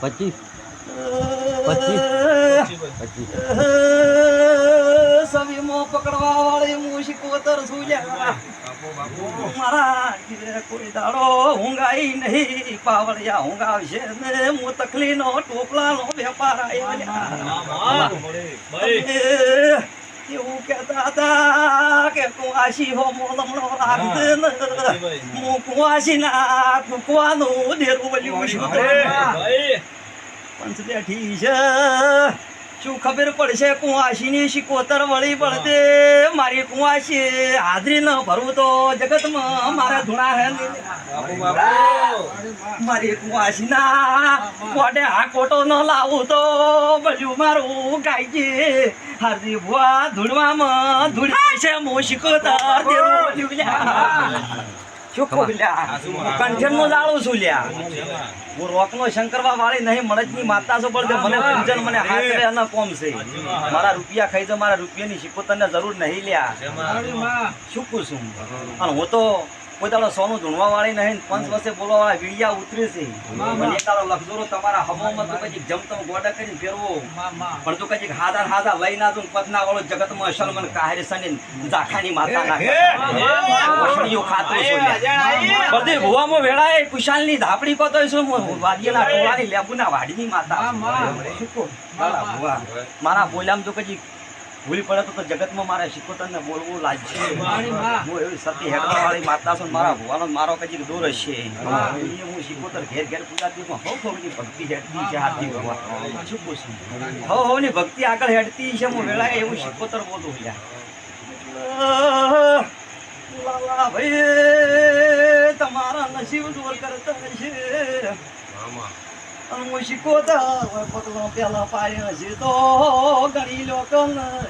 25 સવી મો પકડવા વાળી મૂશી કોતર સુલ્યા મારા કોઈ દાડો ઊંઘાઈ નહીં પાવળિયા ઊંઘાવશે ને હું તકલીનો ટોપલાનો વેપાર આવ્યા એવું કહેતા હતા કે કુવાસી હો મોલમણો રાખજે ને હું કુવાસી ના કુવાનું દેરું બોલ્યું છું પંચ બેઠી છે શું ખબર પડશે કુવાસીની શિકોતર વળી પડતે મારી કુવાસી હાજરી ન ભરવું તો જગતમાં મારા ધૂણા હે મારી કુવાસીના કોડે આ કોટો ન લાવું તો બધું મારું ગાયજી હાજી ભુવા ધૂળવામાં ધૂળી છે હું શિકોતર દેવું ચોખ્ખો લ્યા કંઠનનું જાળું છું લ્યા હું રોકનો શંકરવા વાળી નહીં મળજની માતા છો પણ મને પૂજન મને હાથ અને કોમ છે મારા રૂપિયા ખાઈ તો મારા રૂપિયાની શિકોતરને જરૂર નહીં લ્યા શું કહું છું અને હું તો કોઈ દાડો સોનું ધૂણવા વાળી નહીં 5 વર્ષે બોલવા વાળા વીડિયા ઉતરી છે મને એકાલો લખજોરો તમારા હમોમાં તો કઈ જમતમ ગોડા કરીને ફેરવો પણ તો કઈ હાદા લઈ ના તું પતના વાળો જગતમાં અસલ મને કાહેર સની જાખાની માતા નાખે વસણીઓ ખાતો છે બધે ભુવામાં વેળાએ કુશાલની ધાપડી કોતો છું વાદીના ટોળાની લેબુના વાડીની માતા ભુવા મારા બોલામ તો કઈ ભૂલી પડે તો જગતમાં મારે શિકોતરને બોલવું લાગશે હું એવી સતી હેડવા વાળી માતા છું મારા ભુવાનો મારો કઈ દૂર હશે હું શિકોતર ઘેર પૂજાતી હોની ભક્તિ હેડતી છે હાથી ભગવાન શું પૂછું હોની ભક્તિ આગળ હેડતી છે હું વેળાએ એવું શિકોતર બોલું લાલા ભાઈ તમારા નસીબ દૂર કરતા છે હું શિકોતર પગલો પેલા પાડ્યો છે તો ગણી લોકો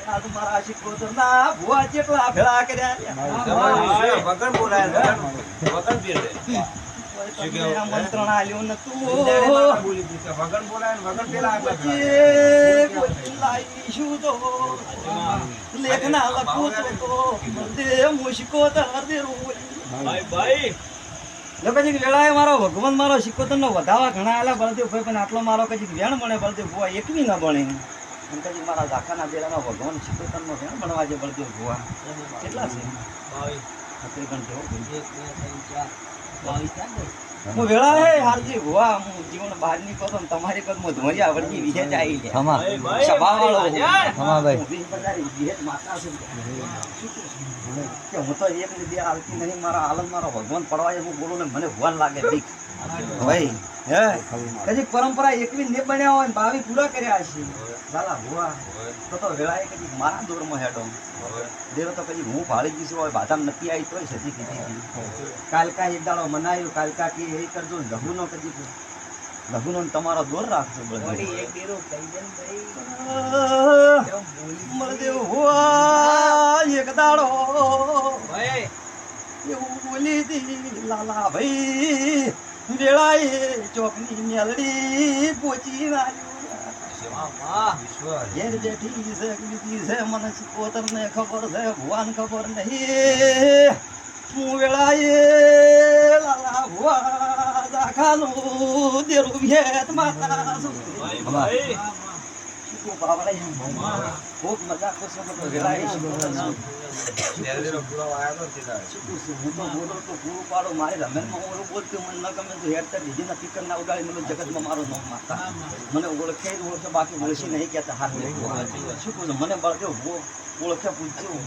આજ મારા શિકોતર ના ભુવા જેટલા ભેળા કર્યા વગર બોલાય મંત્રણ આલ્યું નતું વગર બોલાય વગર પેલા લાવીશું તો લેખના લખું તો હું શિકોતર ભાઈ કજીક વેળાએ મારો ભગવાન મારો શિકોતરનો વધાવા ઘણા આલા બળદેવ ભાઈ પણ આટલો મારો કજીક વેણ બને બળદેવ ભુવા એકવી ન બને અને કજીક મારા ઝાખાના બેરાનો ભગવાન શિકોતરનો વેણ બનવા છે બળદેવ ભુવા કેટલા છે 22 હું વેળા હે હારજી ભુવા હું જીવન બહાર નીકળતો ને તમારી કદમાં ધોરિયા વળગી વિહે જ આવી લે સભા વાળો માતા છે કે હું તો એક લીધે આવતી નહીં મારા આલમ મારો ભગવાન પડવાય હું બોલું ને મને ભગવાન લાગે દીક ભાઈ હે કદી પરંપરા એકવી ને બન્યા હોય ને 22 પૂરા કર્યા છે લાલા ભુવા તો વેળાએ કદી મારા દોરમાં હેડો દેરો તો કદી હું ભાળી ગયું હોય બાધામ નથી આવી તોય સતી કીધી કાલકા એક દાડો મનાયો કાલકા કે એ કરજો લઘુનો કદી લઘુનો તમારો દોર રાખજો બળી એક ડેરો કહી દે ભાઈ મરદેવ હુઆ એક દાડો ભાઈ એવું બોલી દી લાલા ભાઈ વેળાએ ચોકની મેલડી પોચી ઘેર બેઠી છે બીજી છે મને શિકોતરને ખબર છે ભુવાન ખબર નહીં હું વેળાએ લાલા ભુવા દાખાનું દેરું ભેટ માતા ખૂબ મજા કરશો વેળાએ શિકોતર પૂરું પાડો મારી રમેનમાં હું એવું બોલતું મને ન ગમે તો હેડતા બીજીના ટીકર ના ઉડાડી મને જગતમાં મારો નામ માતા મને ઓળખે ઓળખે બાકી ઓળખી નહીં કહેતા હાથ શું કહું મને બળદેવ ઓળખે પૂછ્યું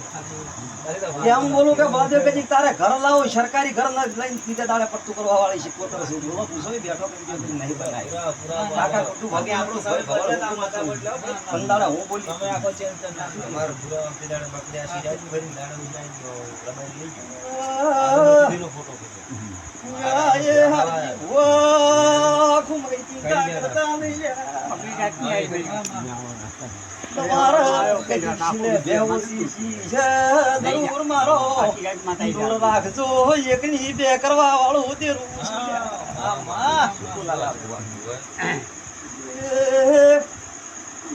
એમ બોલું કે બળદેવ કદી તારે ઘર લાવો સરકારી ઘર લઈને સીધે દાડે પટ્ટું કરવા વાળી શીખવતર છે બોલો પૂછો બેઠો નહીં બનાય કાકા ખોટું ભાગે આપણું હું બોલી તમે આખો ચેન્જ તમારો પૂરા પીડાને બકડ્યા સી જાય ભરી દાડે ઉડાઈ રબાઈ ફોટો એ હારી વો ખુમઈ ચિંતા કરતા નહીં આપણી કાકી આવી તમારા કજીને બેહોશી છે દૂર મારો દૂર રાખજો એકની બે કરવા વાળું તેરું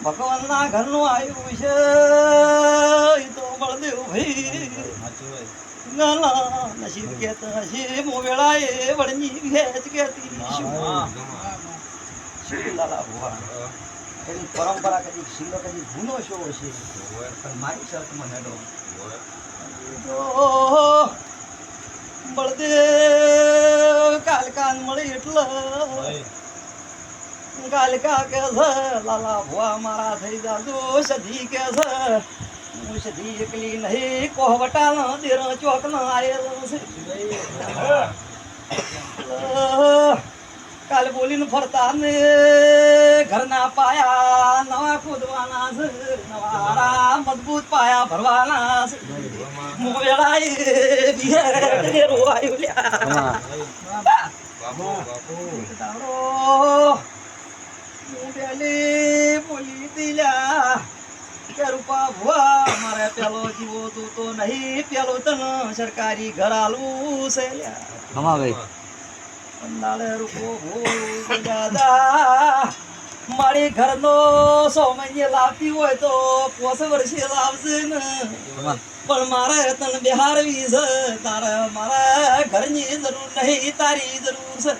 ભગવાનના ઘરનું આવ્યું છે એ તો બળદેવ ભાઈ નાના નસીબ કેતા છે મો વેળાએ વળની ભેજ કેતી શું લાલા ભુવા એની પરંપરા કદી શીલો કદી ગુનો શો છે પણ મારી શરતમાં હેડો ઓહો બળદેવ કાલકાન મળી એટલે કાલકા કે છે લાલા ભુવા મારા થઈ જાજો સધી કે છે હું સધી એકલી નહીં કોહવટાનો દેરો ચોકનો આયેલો છે કાલે બોલીને ફરતા ને ઘરના પાયા નવા ખોદવાના છે નવારા મજબૂત પાયા ભરવાના છે મોવેળાએ બિહાર રોવાયું લ્યા તારો હું પેલી બોલી દિલ્યા કે રૂપા ભુવા મારે પેલો જીવો તું તો નહીં પેલો તને સરકારી ઘર આલવું છે લ્યા અંદાળે રૂપો ભૂ દાદા મારી ઘરનો 100 મહિને લાવતી હોય તો 5 વર્ષે લાવશે ને પણ મારે તને બિહારવી છે તારે મારા ઘરની જરૂર નહીં તારી જરૂર છે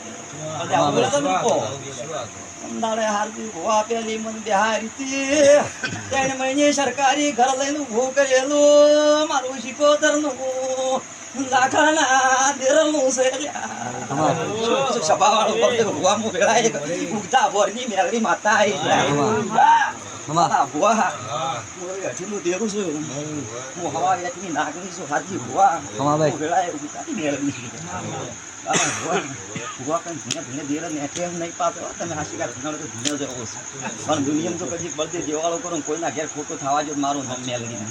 અંદાળે હારતી ભુવા પેલી મન બિહારી હતી 3 મહિને સરકારી ઘર લઈને ઊભું કરેલું મારું શિકોતરનું લાખાના દેરનું છે સભાવાળો બળદેવ ભુવા મુ વેળાએ ઉગતા બોરની મેલડી માતા આઈ ભુવા હજીનું દેરું છું હું હવા વેચની નાગની છું હાજી ભુવા વેળાએ ઉગતાની મેળવી ભુવા કઈ ધીને ધીને દેર ને એમ નહીં પાતો તમે હાશિકા ધીનાડો તો ધીને જવો છે પણ દુનિયામાં તો કદી બળદેવ જેવાળો કરો કોઈના ઘેર ખોટું થવા જો મારું નામ મેલડી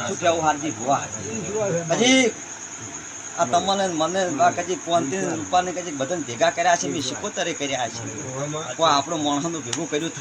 શું કહેવું હારજી ભુવા હજી આ તમને મને કદી 5 રૂપિયાને કદી બધાને ભેગા કર્યા છે મેં 75 કર્યા છે કોઈ આપણું માણસનું ભેગું કર્યું